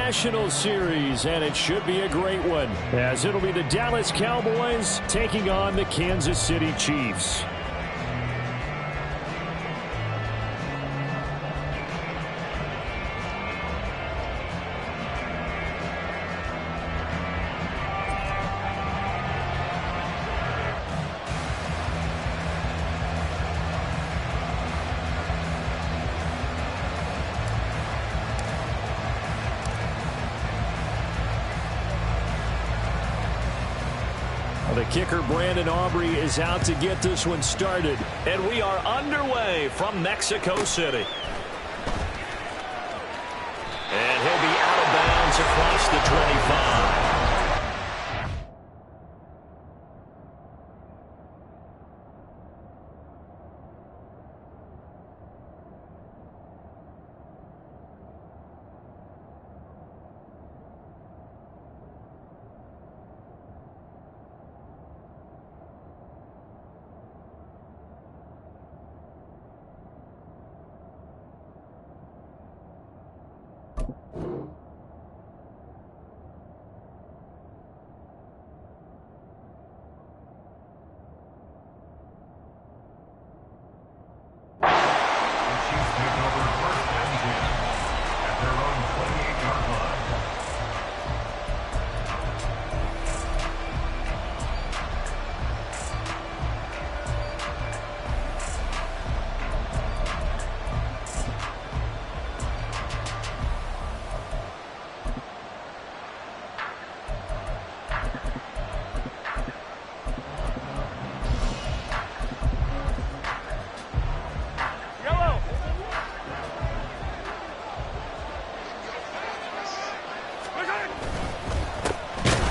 National Series, and it should be a great one, as it'll be the Dallas Cowboys taking on the Kansas City Chiefs. The kicker, Brandon Aubrey, is out to get this one started. And we are underway from Mexico City. And he'll be out of bounds across the 25.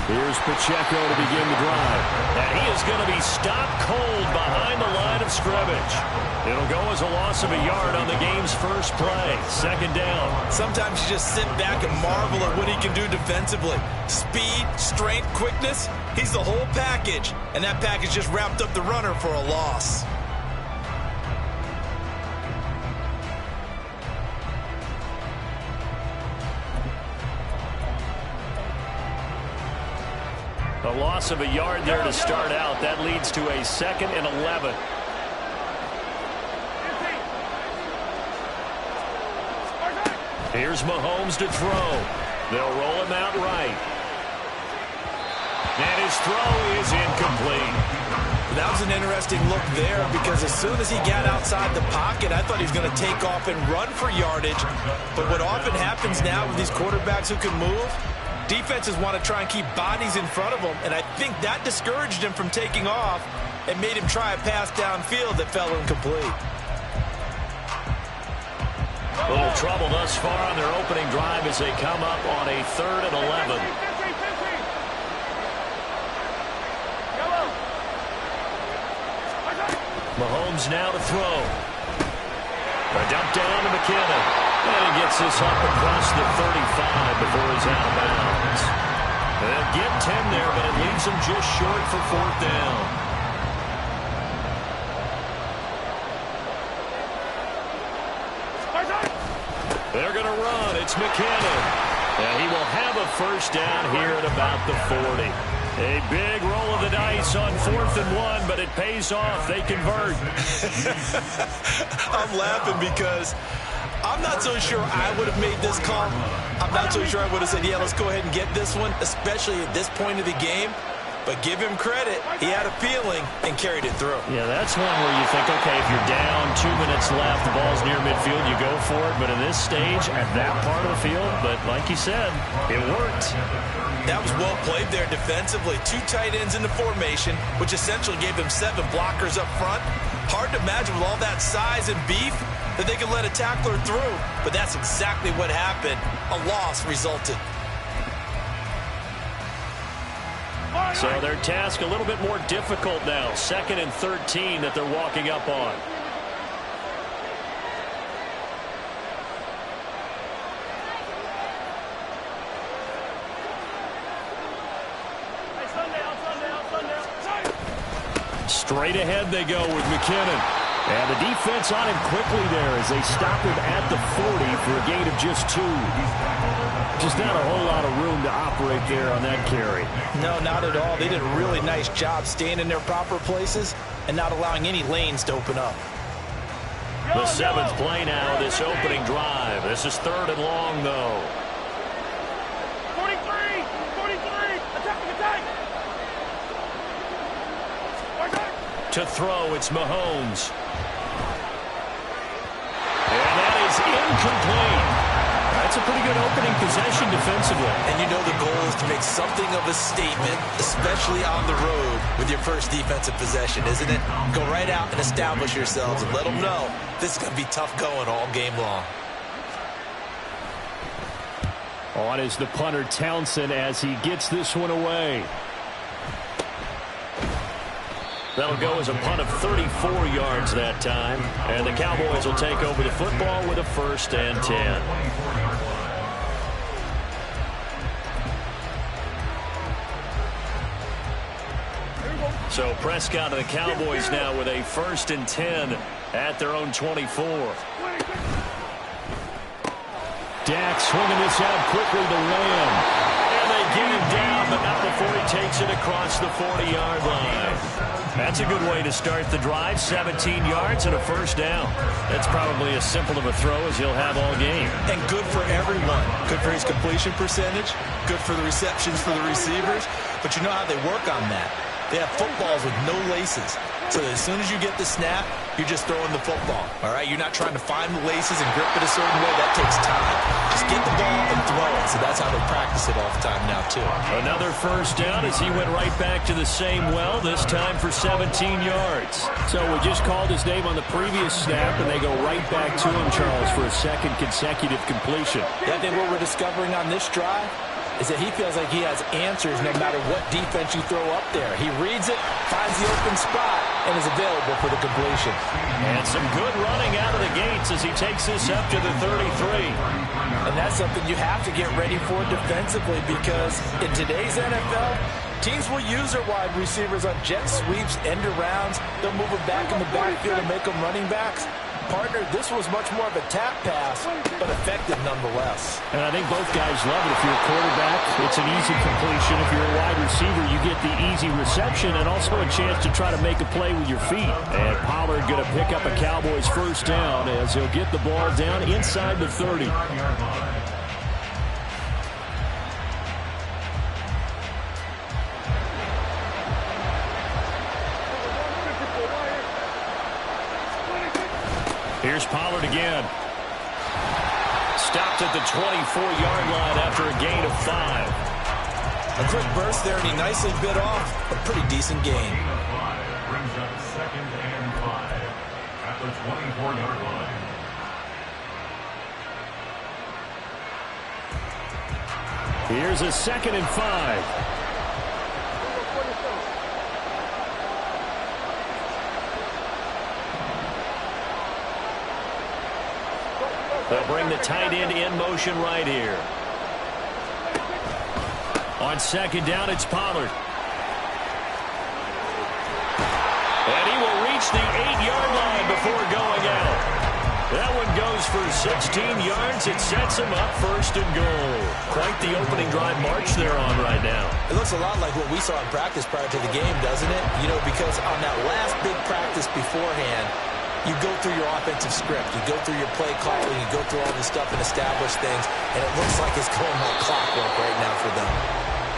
Here's Pacheco to begin the drive. And he is going to be stopped cold behind the line of scrimmage. It'll go as a loss of a yard on the game's first play. Second down. Sometimes you just sit back and marvel at what he can do defensively. Speed, strength, quickness. He's the whole package. And that package just wrapped up the runner for a loss. A loss of a yard there to start out. That leads to a 2nd and 11. Here's Mahomes to throw. They'll roll him out right. And his throw is incomplete. That was an interesting look there, because as soon as he got outside the pocket, I thought he was going to take off and run for yardage. But what often happens now with these quarterbacks who can move, defenses want to try and keep bodies in front of them, and I think that discouraged him from taking off and made him try a pass downfield that fell incomplete. A little trouble thus far on their opening drive as they come up on a 3rd and 11. Mahomes now to throw. A dump down to McKinnon. And he gets this up across the 35 before he's out of bounds. They'll get 10 there, but it leaves them just short for 4th down. They're going to run. It's McKinnon. And he will have a first down here at about the 40. A big roll of the dice on 4th and 1, but it pays off. They convert. I'm laughing because I'm not so sure I would have made this call. I'm not so sure I would have said, yeah, let's go ahead and get this one, especially at this point of the game. But give him credit. He had a feeling and carried it through. Yeah, that's one where you think, okay, if you're down, 2 minutes left, the ball's near midfield, you go for it. But in this stage, at that part of the field, but like you said, it worked. That was well played there defensively. 2 tight ends in the formation, which essentially gave them 7 blockers up front. Hard to imagine with all that size and beef that they could let a tackler through. But that's exactly what happened. A loss resulted. So their task a little bit more difficult now. 2nd and 13 that they're walking up on. Straight ahead they go with McKinnon. And the defense on him quickly there as they stop him at the 40 for a gain of just 2. Just not a whole lot of room to operate there on that carry. No, not at all. They did a really nice job staying in their proper places and not allowing any lanes to open up. The 7th play now of this opening drive. This is 3rd and long, though. 43, attack. To throw, it's Mahomes. And that is incomplete. That's a pretty good opening possession defensively. And you know the goal is to make something of a statement, especially on the road with your first defensive possession, isn't it? Go right out and establish yourselves and let them know this is going to be tough going all game long. On is the punter Townsend as he gets this one away. That'll go as a punt of 34 yards that time. And the Cowboys will take over the football with a 1st and 10. So Prescott and the Cowboys now with a 1st and 10 at their own 24. Dak swinging this out quickly to Lamb. And they get him down, but not before he takes it across the 40-yard line. That's a good way to start the drive. 17 yards and a 1st down. That's probably as simple of a throw as he'll have all game. And good for everyone. Good for his completion percentage. Good for the receptions for the receivers. But you know how they work on that. They have footballs with no laces. So that as soon as you get the snap, you're just throwing the football. All right? You're not trying to find the laces and grip it a certain way. That takes time. Just get the ball and throw it. So that's how they practice it all the time now, too. Another 1st down as he went right back to the same well, this time for 17 yards. So we just called his name on the previous snap, and they go right back to him, Charles, for a 2nd consecutive completion. Yeah, I think what we're discovering on this drive is that he feels like he has answers no matter what defense you throw up there. He reads it, finds the open spot, and is available for the completion. And some good running out of the gates as he takes this up to the 33. And that's something you have to get ready for defensively because in today's NFL, teams will use their wide receivers on jet sweeps, end arounds. They'll move them back in the backfield and make them running backs. Partner, this was much more of a tap pass, but effective nonetheless. And I think both guys love it. If you're a quarterback, it's an easy completion. If you're a wide receiver, you get the easy reception and also a chance to try to make a play with your feet. And Pollard going to pick up a Cowboys 1st down as he'll get the ball down inside the 30. Here's Pollard again. Stopped at the 24-yard line after a gain of 5. A quick burst there, and he nicely bit off a pretty decent gain. Brings up 2nd and 5 at the 24-yard line. Here's a 2nd and 5. They'll bring the tight end in motion right here. On 2nd down, it's Pollard. And he will reach the 8-yard line before going out. That one goes for 16 yards. It sets him up 1st and goal. Quite the opening drive march they're on right now. It looks a lot like what we saw in practice prior to the game, doesn't it? You know, because on that last big practice beforehand, you go through your offensive script. You go through your play calling. You go through all this stuff and establish things. And it looks like it's going like clockwork right now for them.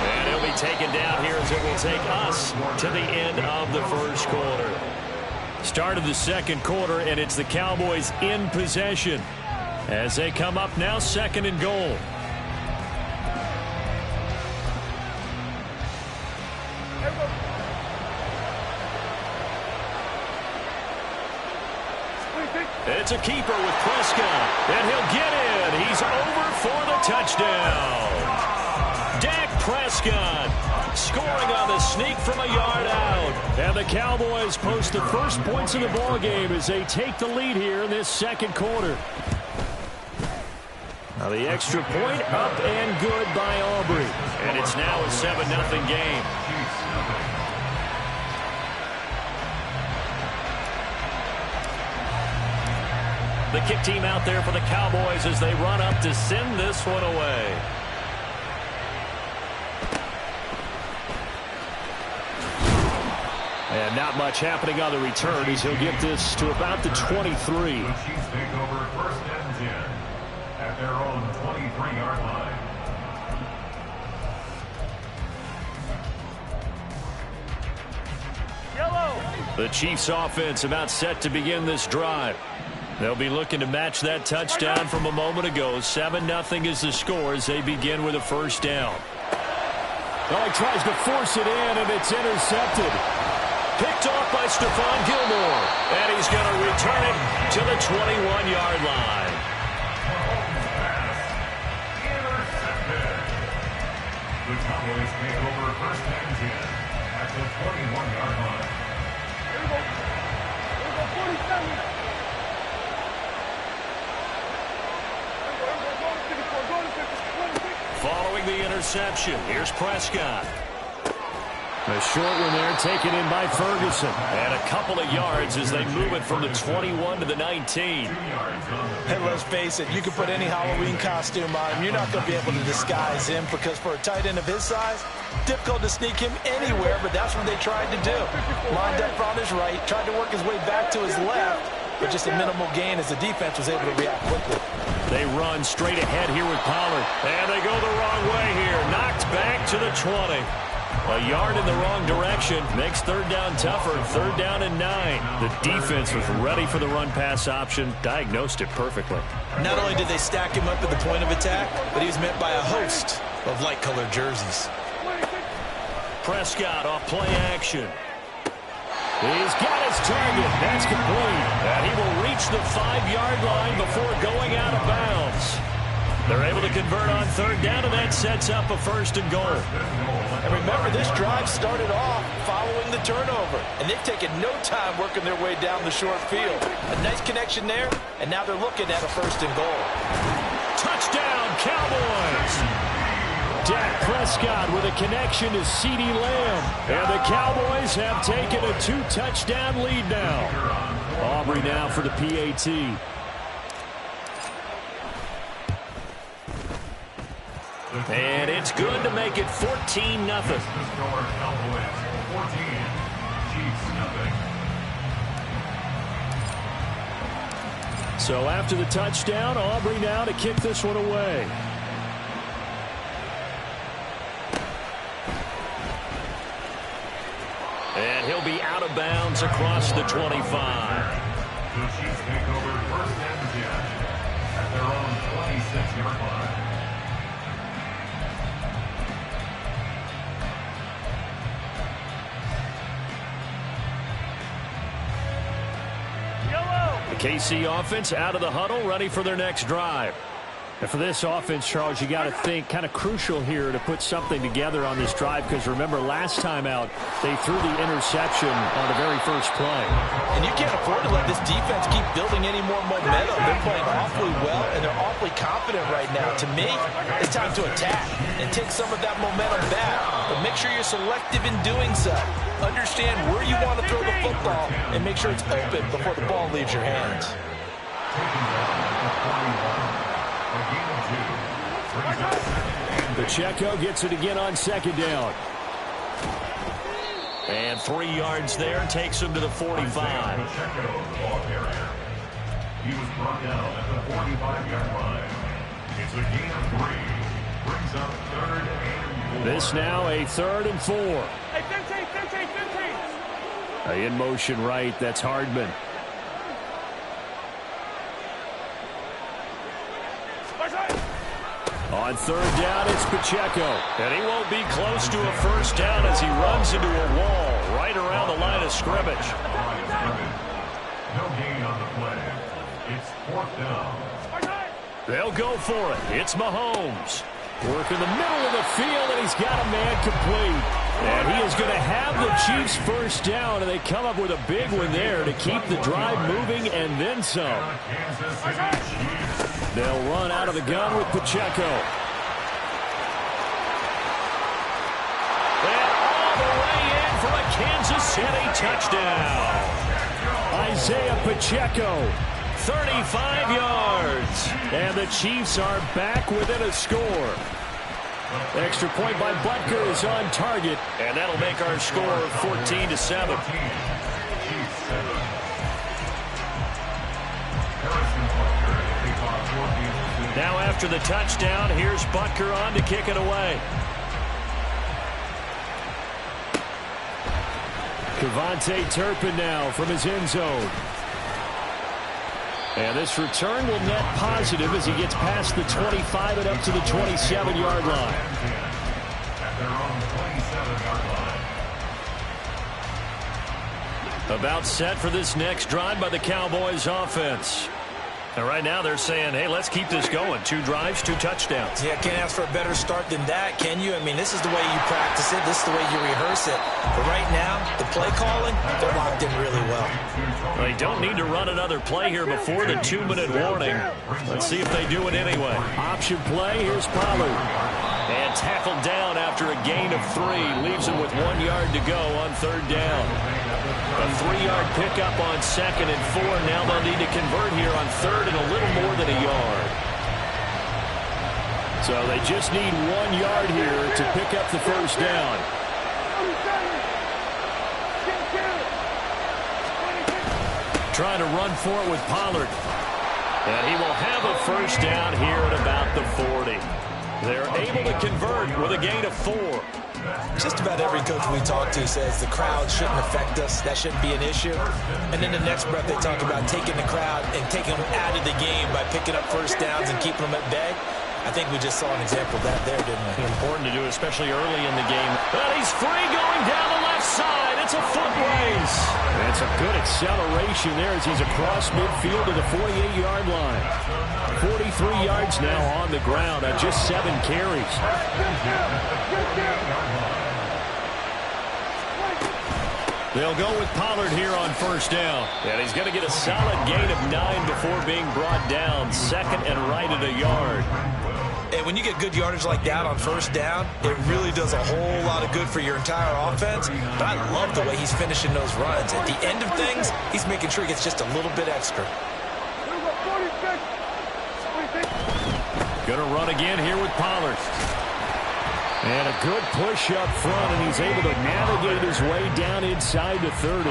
And he'll be taken down here as it will take us to the end of the 1st quarter. Start of the 2nd quarter, and it's the Cowboys in possession as they come up now 2nd and goal. It's a keeper with Prescott, and he'll get in. He's over for the touchdown. Dak Prescott scoring on the sneak from a yard out. And the Cowboys post the first points of the ballgame as they take the lead here in this 2nd quarter. Now the extra point up and good by Aubrey. And it's now a 7-0 game. The kick team out there for the Cowboys as they run up to send this one away. And not much happening on the return as he'll get this to about the 23. The Chiefs take over first and 10 at their own 23-yard line. The Chiefs offense about set to begin this drive. They'll be looking to match that touchdown from a moment ago. 7-0 is the score as they begin with a first down. Well, he tries to force it in, and it's intercepted. Picked off by Stephon Gilmore. And he's going to return it to the 21-yard line. Intercepted. The Cowboys take over first and 10 at the 21-yard line. Here we go. Here we go, 47. Following the interception, here's Prescott. A short one there taken in by Ferguson. And a couple of yards as they move it from the 21 to the 19. Hey, let's face it, you can put any Halloween costume on him. You're not going to be able to disguise him because for a tight end of his size, difficult to sneak him anywhere, but that's what they tried to do. Lined up on his right, tried to work his way back to his left, but just a minimal gain as the defense was able to react quickly. They run straight ahead here with Pollard. And they go the wrong way here. Knocked back to the 20. A yard in the wrong direction makes third down tougher. Third down and 9. The defense was ready for the run-pass option. Diagnosed it perfectly. Not only did they stack him up at the point of attack, but he was met by a host of light-colored jerseys. Prescott off play action. He's got his target. That's complete. And he will reach the 5-yard line before going out of bounds. They're able to convert on third down, and that sets up a first and goal. And remember, this drive started off following the turnover, and they've taken no time working their way down the short field. A nice connection there, and now they're looking at a first and goal. Touchdown, Cowboys! Dak Prescott with a connection to CeeDee Lamb. And the Cowboys have taken a 2-touchdown lead now. Aubrey now for the PAT. And it's good to make it 14-0. So after the touchdown, Aubrey now to kick this one away. And he'll be out of bounds across the 25. The Chiefs take over first and 10 at their own 26-yard line. The KC offense out of the huddle, ready for their next drive. And for this offense, Charles, you got to think kind of crucial here to put something together on this drive because remember last time out they threw the interception on the very first play. And you can't afford to let this defense keep building any more momentum. They're playing awfully well and they're awfully confident right now. To me, it's time to attack and take some of that momentum back. But make sure you're selective in doing so. Understand where you want to throw the football and make sure it's open before the ball leaves your hands. Pacheco gets it again on second down. And 3 yards there takes him to the 45. He was brought down at the 45-yard line. It's a gain of 3. Brings up third and 4. This now a 3rd and 4. Hey, 15. In motion right, that's Hardman. On third down, it's Pacheco. And he won't be close to a first down as he runs into a wall right around the line of scrimmage. No gain on the play. It's 4th down. They'll go for it. It's Mahomes. Work in the middle of the field, and he's got a man complete. And he is going to have the Chiefs first down, and they come up with a big one there to keep the drive moving and then some. They'll run out of the gun with Pacheco. And all the way in for a Kansas City touchdown. Isaiah Pacheco 35 yards. And the Chiefs are back within a score. Extra point by Butker is on target. And that'll make our score 14-7. Now after the touchdown, here's Butker on to kick it away. Kevontae Turpin now from his end zone. And this return will net positive as he gets past the 25 and up to the 27-yard line. About set for this next drive by the Cowboys offense. And right now they're saying, hey, let's keep this going. 2 drives, 2 touchdowns. Yeah, can't ask for a better start than that, can you? I mean, this is the way you practice it. This is the way you rehearse it. But right now, the play calling, they're locked in really well. They don't need to run another play here before the 2-minute warning. Let's see if they do it anyway. Option play, here's Pollard. And tackled down after a gain of 3. Leaves him with 1 yard to go on 3rd down. A 3-yard pickup on 2nd and 4. Now they'll need to convert here on 3rd and a little more than a yard. So they just need 1 yard here to pick up the first down. Trying to run for it with Pollard. And he will have a first down here at about the 40. They're able to convert with a gain of 4. Just about every coach we talk to says the crowd shouldn't affect us. That shouldn't be an issue. And then the next breath they talk about taking the crowd and taking them out of the game by picking up first downs and keeping them at bay. I think we just saw an example of that there, didn't we? Important to do, especially early in the game. But he's free going down the left side. It's a foot race. That's a good acceleration there as he's across midfield to the 48-yard line. 43 yards now on the ground on just 7 carries. They'll go with Pollard here on first down. And he's going to get a solid gain of 9 before being brought down. 2nd and right at a yard. And when you get good yardage like that on first down, it really does a whole lot of good for your entire offense. But I love the way he's finishing those runs. At the end of things, he's making sure he gets just a little bit extra. Going to run again here with Pollard. And a good push up front, and he's able to navigate his way down inside the 30.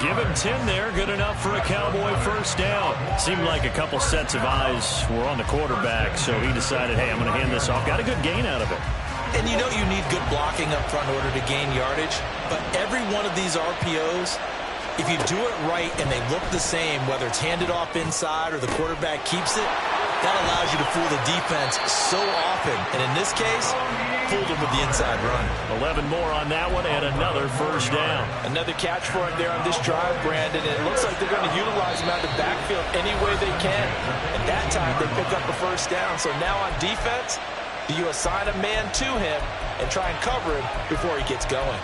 Give him 10 there, good enough for a Cowboy first down. Seemed like a couple sets of eyes were on the quarterback, so he decided, hey, I'm going to hand this off. Got a good gain out of it. And you know you need good blocking up front in order to gain yardage, but every one of these RPOs, if you do it right and they look the same, whether it's handed off inside or the quarterback keeps it, that allows you to fool the defense so often. And in this case, fooled them with the inside run. 11 more on that one and another first down. Another catch for him there on this drive, Brandon. And it looks like they're going to utilize him out of the backfield any way they can. And that time they pick up a first down. So now on defense, you assign a man to him and try and cover him before he gets going.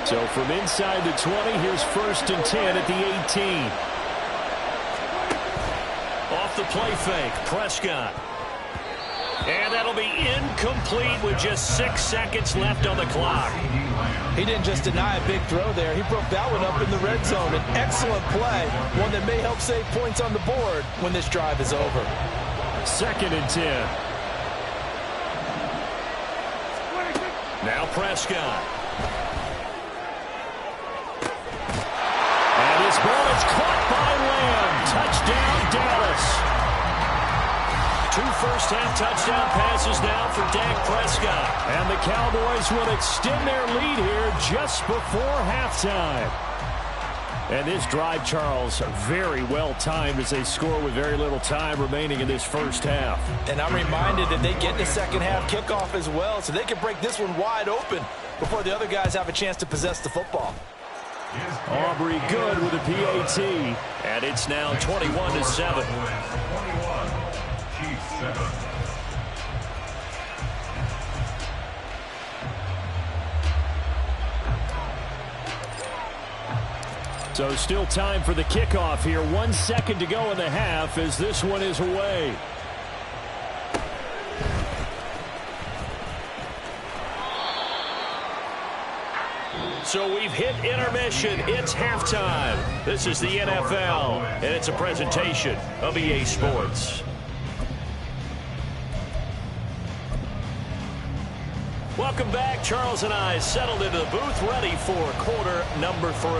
So from inside the 20, here's 1st and 10 at the 18. Off the play fake, Prescott. And that'll be incomplete with just 6 seconds left on the clock. He didn't just deny a big throw there. He broke that one up in the red zone. An excellent play, one that may help save points on the board when this drive is over. 2nd and 10. Now Prescott. And his ball is caught by Lamb. Touchdown, Dallas. 2 first-half touchdown passes now for Dak Prescott. And the Cowboys will extend their lead here just before halftime. And this drive, Charles, very well timed as they score with very little time remaining in this first half. And I'm reminded that they get the second half kickoff as well, so they can break this one wide open before the other guys have a chance to possess the football. Aubrey good with a PAT. And it's now 21-7. So still time for the kickoff here. 1 second to go in the half as this one is away. So we've hit intermission. It's halftime. This is the NFL, and it's a presentation of EA Sports. Welcome back. Charles and I settled into the booth, ready for quarter number 3.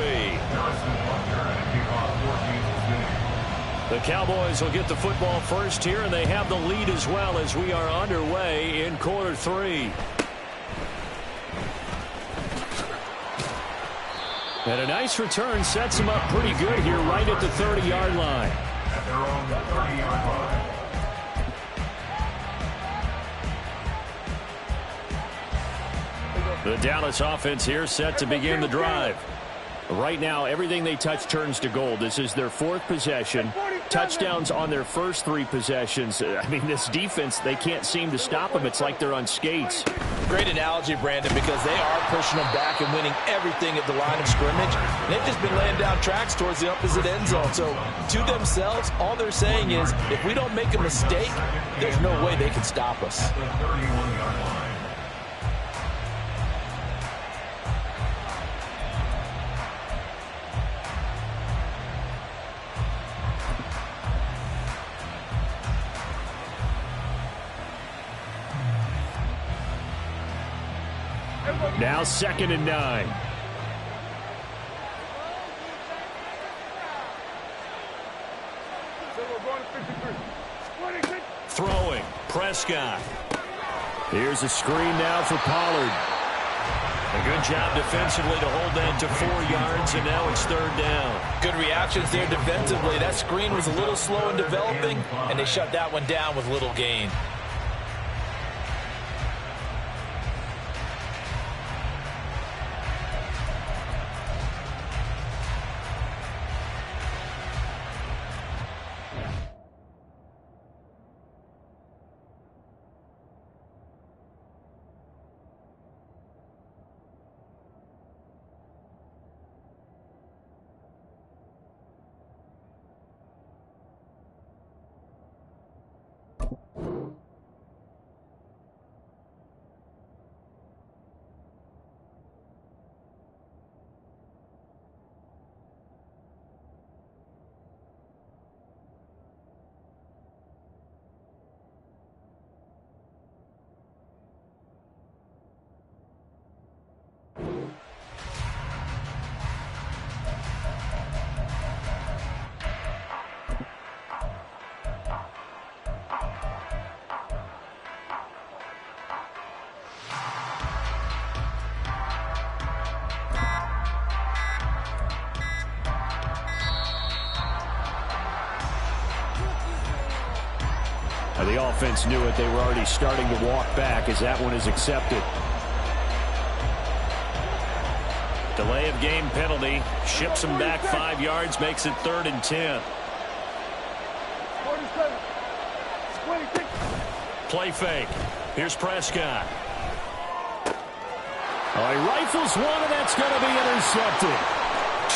The Cowboys will get the football first here, and they have the lead as well as we are underway in quarter 3. And a nice return sets them up pretty good here right at the 30-yard line. At their own 30-yard line. The Dallas offense here set to begin the drive. Right now, everything they touch turns to gold. This is their 4th possession. Touchdowns on their first 3 possessions. I mean, this defense, they can't seem to stop them. It's like they're on skates. Great analogy, Brandon, because they are pushing them back and winning everything at the line of scrimmage. And they've just been laying down tracks towards the opposite end zone. So, to themselves, all they're saying is, if we don't make a mistake, there's no way they can stop us. At the 31-yard line. Now 2nd and 9. Throwing. Prescott. Here's a screen now for Pollard. A good job defensively to hold that to 4 yards, and now it's 3rd down. Good reactions there defensively. That screen was a little slow in developing, and they shut that one down with little gain. The offense knew it. They were already starting to walk back as that one is accepted. Delay of game penalty. Ships them back 5 yards. Makes it 3rd and 10. Play fake. Here's Prescott. Oh, he rifles one, and that's going to be intercepted.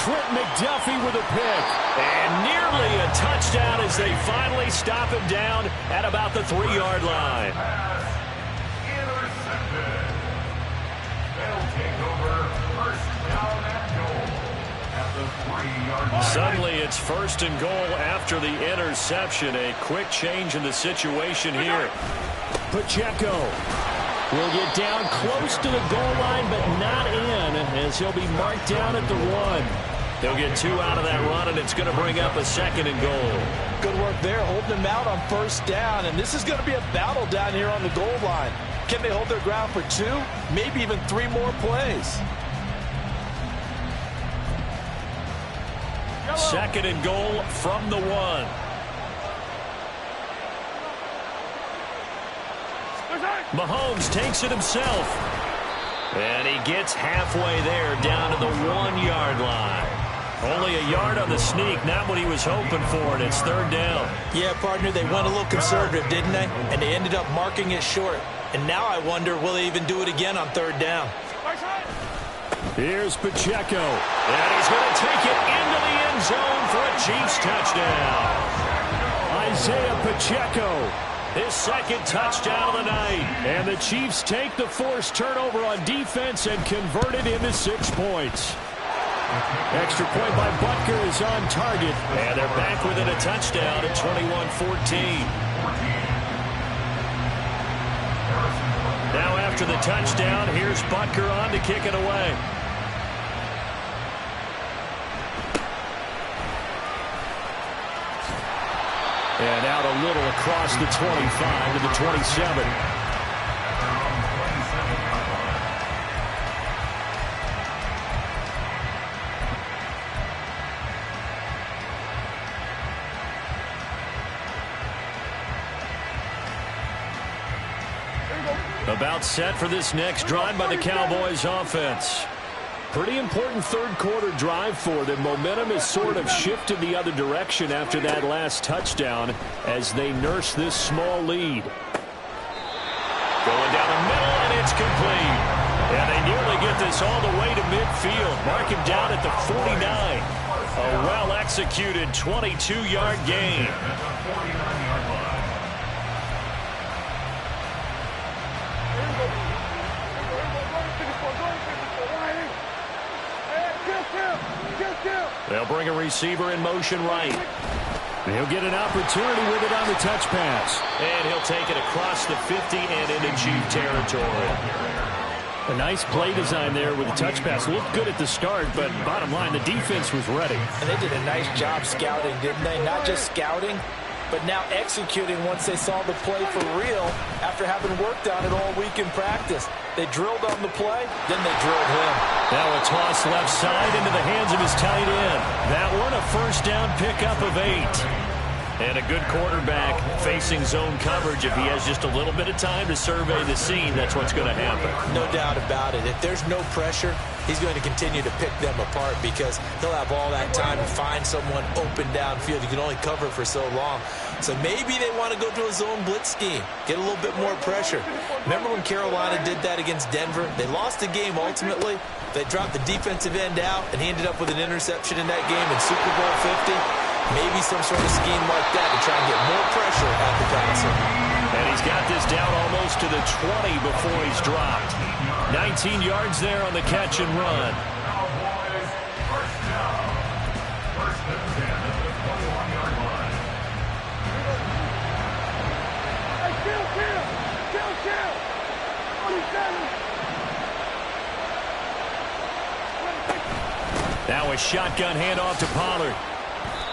Trent McDuffie with a pick. And nearly a touchdown as they finally stop him down at about the 3-yard line. Intercepted. They'll take over first down and goal at the 3-yard line. Suddenly it's 1st and goal after the interception. A quick change in the situation here. Pacheco will get down close to the goal line, but not in, as he'll be marked down at the 1. He'll get 2 out of that run, and it's going to bring up a 2nd and goal. Good work there, holding them out on 1st down, and this is going to be a battle down here on the goal line. Can they hold their ground for 2, maybe even 3 more plays? 2nd and goal from the 1. Mahomes takes it himself. And he gets halfway there down to the 1-yard line. Only a yard on the sneak, not what he was hoping for, and it's 3rd down. Yeah, partner, they went a little conservative, didn't they? And they ended up marking it short. And now I wonder, will they even do it again on 3rd down? Here's Pacheco. And he's going to take it into the end zone for a Chiefs touchdown. Isaiah Pacheco. His second touchdown of the night. And the Chiefs take the forced turnover on defense and convert it into 6 points. Extra point by Butker is on target. And they're back within a touchdown at 21-14. Now after the touchdown, here's Butker on to kick it away. And out a little across the 25 to the 27. About set for this next drive by the Cowboys offense. Pretty important third quarter drive for them. Momentum has sort of shifted the other direction after that last touchdown as they nurse this small lead. Going down the middle, and it's complete. And they nearly get this all the way to midfield. Mark him down at the 49. A well-executed 22-yard gain. They'll bring a receiver in motion right. He'll get an opportunity with it on the touch pass. And he'll take it across the 50 and into Chief territory. A nice play design there with the touch pass. Looked good at the start, but bottom line, the defense was ready. And they did a nice job scouting, didn't they? Not just scouting, but now executing once they saw the play for real after having worked on it all week in practice. They drilled on the play, then they drilled him. Now a toss left side into the hands of his tight end. That one a first down pickup of 8. And a good quarterback facing zone coverage. If he has just a little bit of time to survey the scene, that's what's going to happen. No doubt about it. If there's no pressure, he's going to continue to pick them apart because he'll have all that time to find someone open downfield. You can only cover for so long. So maybe they want to go to a zone blitz scheme, get a little bit more pressure. Remember when Carolina did that against Denver? They lost the game ultimately. They dropped the defensive end out, and he ended up with an interception in that game in Super Bowl 50. Maybe some sort of scheme like that to try and get more pressure at the passer. And he's got this down almost to the 20 before he's dropped. 19 yards there on the catch and run. First down. First and 10 at the 21-yard line. Hey, chill. 47. Now a shotgun handoff to Pollard.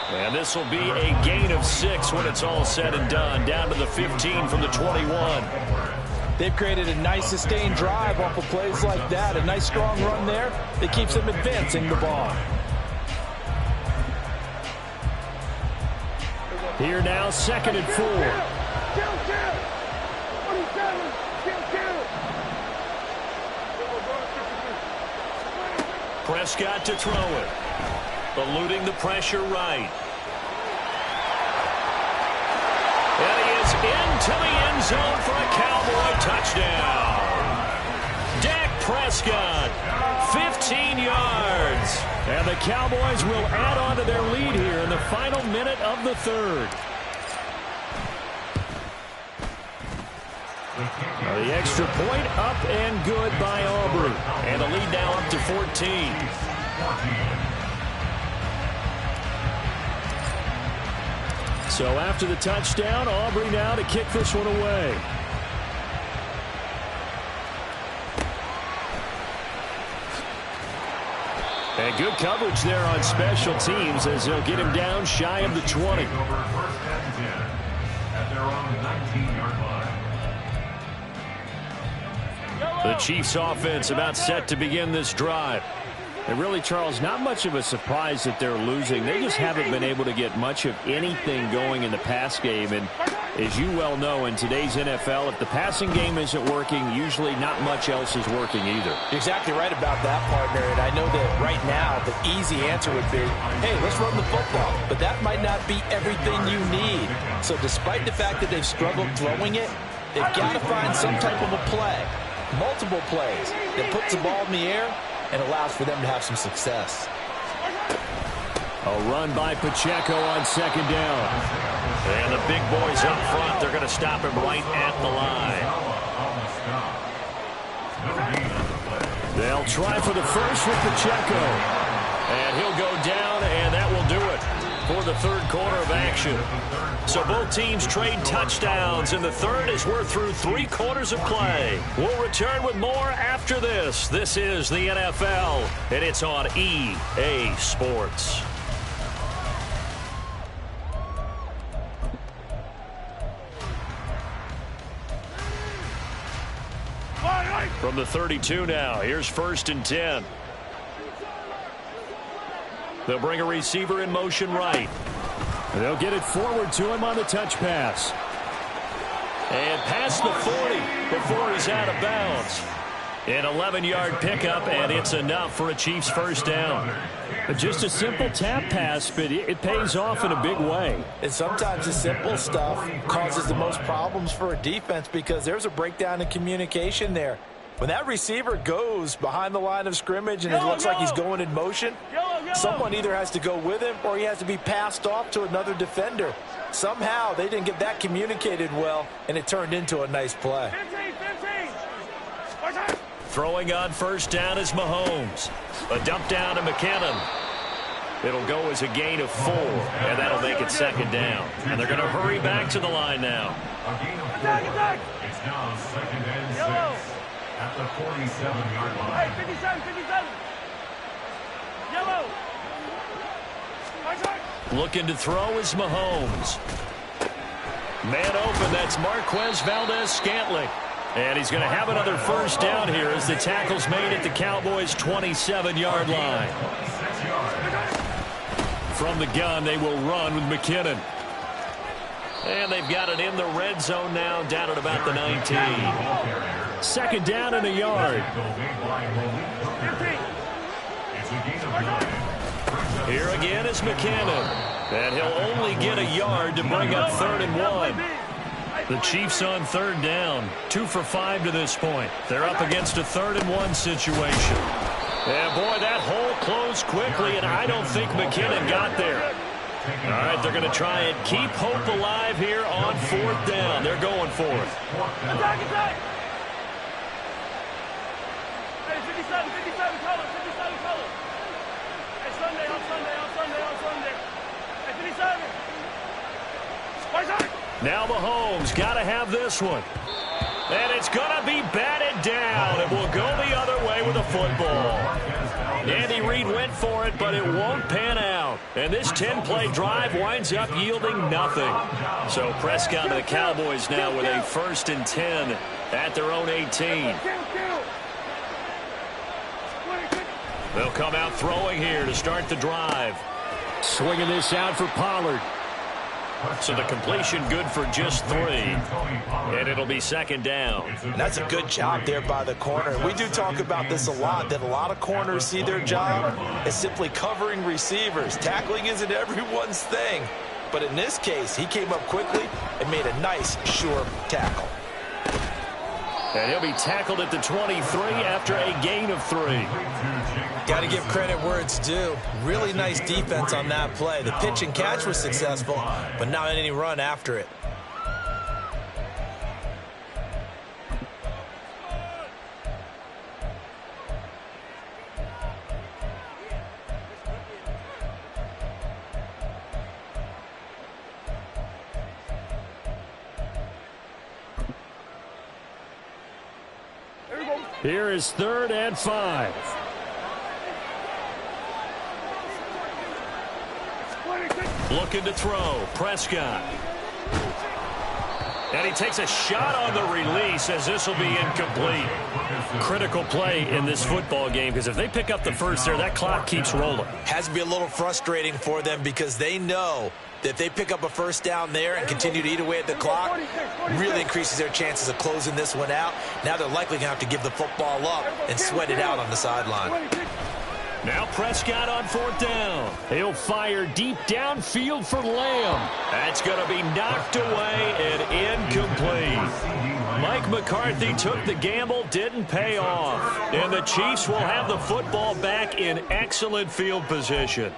And this will be a gain of 6 when it's all said and done. Down to the 15 from the 21. They've created a nice sustained drive off of plays like that. A nice strong run there that keeps them advancing the ball. Here now, 2nd and 4. Chill. 47. Prescott to throw it. Eluding the pressure right. And he is into the end zone for a Cowboy touchdown. Dak Prescott, 15 yards. And the Cowboys will add on to their lead here in the final minute of the third. The extra point up and good by Aubrey. And the lead now up to 14. So after the touchdown, Aubrey now to kick this one away. And good coverage there on special teams as they'll get him down shy of the 20. First and 10 at their own 19-yard line. The Chiefs offense about set to begin this drive. And really, Charles, not much of a surprise that they're losing. They just haven't been able to get much of anything going in the pass game. And as you well know, in today's NFL, if the passing game isn't working, usually not much else is working either. You're exactly right about that, partner. And I know that right now the easy answer would be, hey, let's run the football. But that might not be everything you need. So despite the fact that they've struggled throwing it, they've got to find some type of a play, multiple plays that puts the ball in the air and allows for them to have some success. A run by Pacheco on 2nd down. And the big boys up front, they're going to stop him right at the line. They'll try for the first with Pacheco. And he'll go down, and that will do it for the third quarter of action. So both teams trade touchdowns in the third as we're through 3 quarters of play. We'll return with more after this. This is the NFL, and it's on EA Sports. From the 32 now, here's 1st and 10. They'll bring a receiver in motion right. They'll get it forward to him on the touch pass. And past the 40 before he's out of bounds. An 11-yard pickup, and it's enough for a Chiefs first down. Just a simple tap pass, but it pays off in a big way. And sometimes the simple stuff causes the most problems for a defense because there's a breakdown in communication there. When that receiver goes behind the line of scrimmage and it looks like he's going in motion, someone either has to go with him or he has to be passed off to another defender. Somehow they didn't get that communicated well, and it turned into a nice play. 15. Throwing on first down is Mahomes. A dump down to McKinnon. It'll go as a gain of 4, and that'll make it 2nd down. And they're going to hurry back to the line now. Attack. It's now 2nd and 6 at the 47-yard line. Hey, 57. Yellow. Looking to throw is Mahomes. Man open, that's Marquez Valdez-Scantling. And he's going to have another first down here as the tackle's made at the Cowboys' 27-yard line. From the gun, they will run with McKinnon. And they've got it in the red zone now, down at about the 19. 2nd down and a yard. Here again is McKinnon. And he'll only get a yard to bring up 3rd and 1. The Chiefs on 3rd down, 2 for 5 to this point. They're up against a 3rd and 1 situation. And boy, that hole closed quickly, and I don't think McKinnon got there. All right, they're going to try and keep hope alive here on 4th down. They're going for it. Attack. Hey, 57, color. Hey, Sunday. Hey, 57. Now Mahomes got to have this one. And it's going to be batted down. It will go the other way with a football. Andy Reid went for it, but it won't pan out. And this 10-play drive winds up yielding nothing. So Prescott and the Cowboys now with a 1st and 10 at their own 18. They'll come out throwing here to start the drive. Swinging this out for Pollard. So the completion good for just 3. And it'll be 2nd down. And that's a good job there by the corner. And we do talk about this a lot, that a lot of corners see their job as simply covering receivers. Tackling isn't everyone's thing. But in this case, he came up quickly and made a nice, sure tackle. And he'll be tackled at the 23 after a gain of 3. Got to give credit where it's due. Really nice defense on that play. The pitch and catch was successful, but not any run after it. Here is 3rd and 5. Looking to throw. Prescott. And he takes a shot on the release as this will be incomplete. Critical play in this football game because if they pick up the first there, that clock keeps rolling. Has to be a little frustrating for them because they know that if they pick up a first down there and continue to eat away at the clock, really increases their chances of closing this one out. Now they're likely going to have to give the football up and sweat it out on the sideline. Now Prescott on 4th down. He'll fire deep downfield for Lamb. That's going to be knocked away and incomplete. Mike McCarthy took the gamble, didn't pay off. And the Chiefs will have the football back in excellent field position.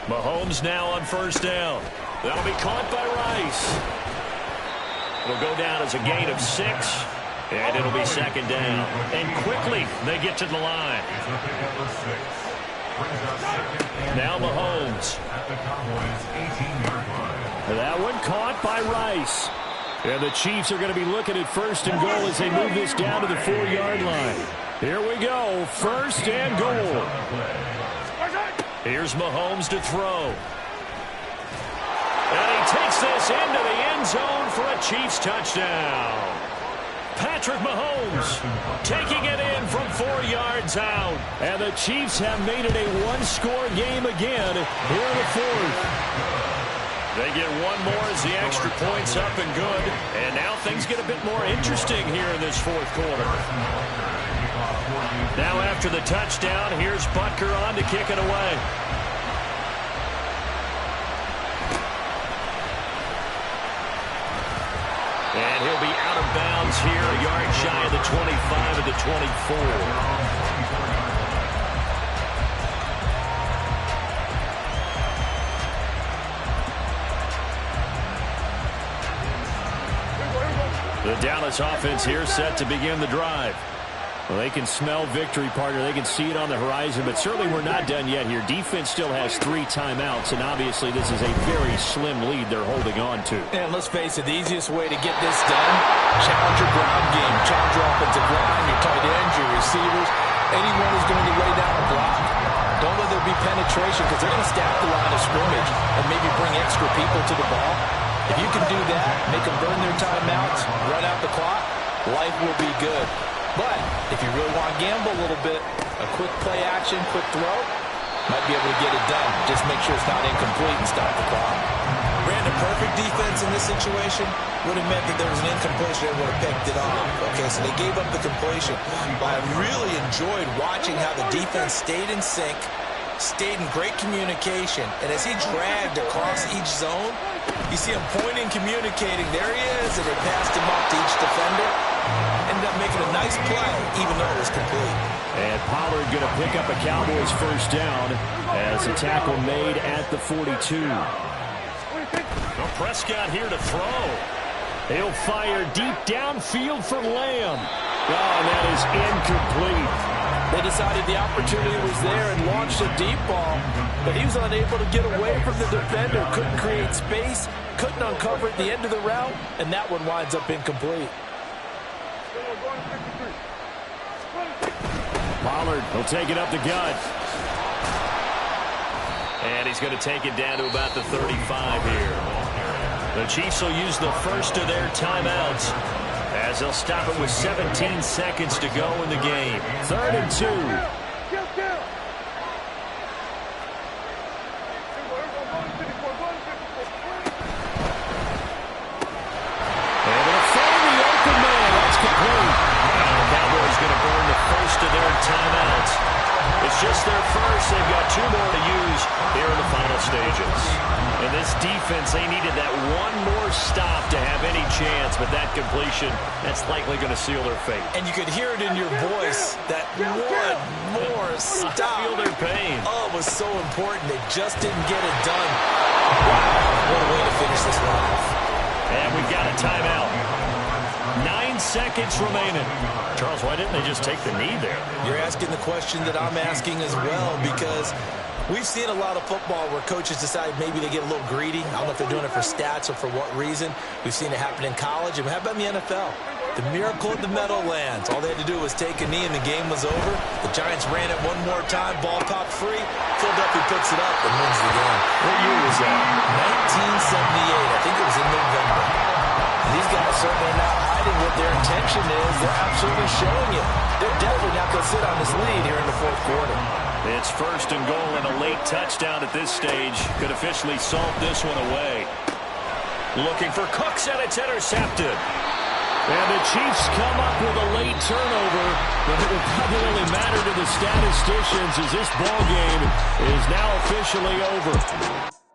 Mahomes now on first down. That'll be caught by Rice. It'll go down as a gain of 6, and it'll be second down. And quickly they get to the line. Now Mahomes. That one caught by Rice. And the Chiefs are going to be looking at first and goal as they move this down to the 4-yard line. Here we go, first and goal. Here's Mahomes to throw. And he takes this into the end zone for a Chiefs touchdown. Patrick Mahomes taking it in from 4 yards out. And the Chiefs have made it a one-score game again here in the 4th. They get one more as the extra point's up and good. And now things get a bit more interesting here in this 4th quarter. Now after the touchdown, here's Butker on to kick it away. And he'll be out of bounds here, a yard shy of the 25 of the 24. The Dallas offense here set to begin the drive. Well, they can smell victory, partner. They can see it on the horizon, but certainly we're not done yet here. Defense still has 3 timeouts, and obviously this is a very slim lead they're holding on to. And let's face it, the easiest way to get this done, challenge your ground game, challenge your offensive line, your tight ends, your receivers, anyone who's going to lay down a block. Don't let there be penetration because they're going to stack the line of scrimmage and maybe bring extra people to the ball. If you can do that, make them burn their timeouts, run out the clock, life will be good. But if you really want to gamble a little bit, a quick play action, quick throw, might be able to get it done. Just make sure it's not incomplete and stop the clock. Brandon, perfect defense in this situation would have meant that there was an incompletion and would have picked it off. Okay, so they gave up the completion. But I really enjoyed watching how the defense stayed in sync, stayed in great communication, and as he dragged across each zone, you see him pointing, communicating. There he is, and they passed him off to each defender. Ended up making a nice play, even though it was complete. And Pollard going to pick up a Cowboys first down as a tackle made at the 42. Well, Prescott here to throw. He'll fire deep downfield for Lamb. Oh, that is incomplete. They decided the opportunity was there and launched a deep ball, but he was unable to get away from the defender, couldn't create space, couldn't uncover at the end of the route, and that one winds up incomplete. Pollard will take it up the gut. And he's going to take it down to about the 35 here. The Chiefs will use the first of their timeouts as they'll stop it with 17 seconds to go in the game. 3rd and 2. It's just their first. They've got 2 more to use here in the final stages. And this defense, they needed that one more stop to have any chance, but that completion, that's likely going to seal their fate. And you could hear it in your voice, that one more stop. I feel their pain. Oh, it was so important. They just didn't get it done. Wow, what a way to finish this one off. And we've got a timeout. 9 seconds remaining. Charles, why didn't they just take the knee there? You're asking the question that I'm asking as well, because we've seen a lot of football where coaches decide maybe they get a little greedy. I don't know if they're doing it for stats or for what reason. We've seen it happen in college, and how about in the NFL? The miracle of the Meadowlands. All they had to do was take a knee, and the game was over. The Giants ran it one more time. Ball popped free. Philadelphia picks it up and wins the game. What year was that? 1978. I think it was in November. These guys certainly are not hiding what their intention is. They're absolutely showing it. They're definitely not going to sit on this lead here in the 4th quarter. It's 1st and goal, and a late touchdown at this stage could officially salt this one away. Looking for Cooks, and it's intercepted. And the Chiefs come up with a late turnover, but it will probably only matter to the statisticians as this ball game is now officially over.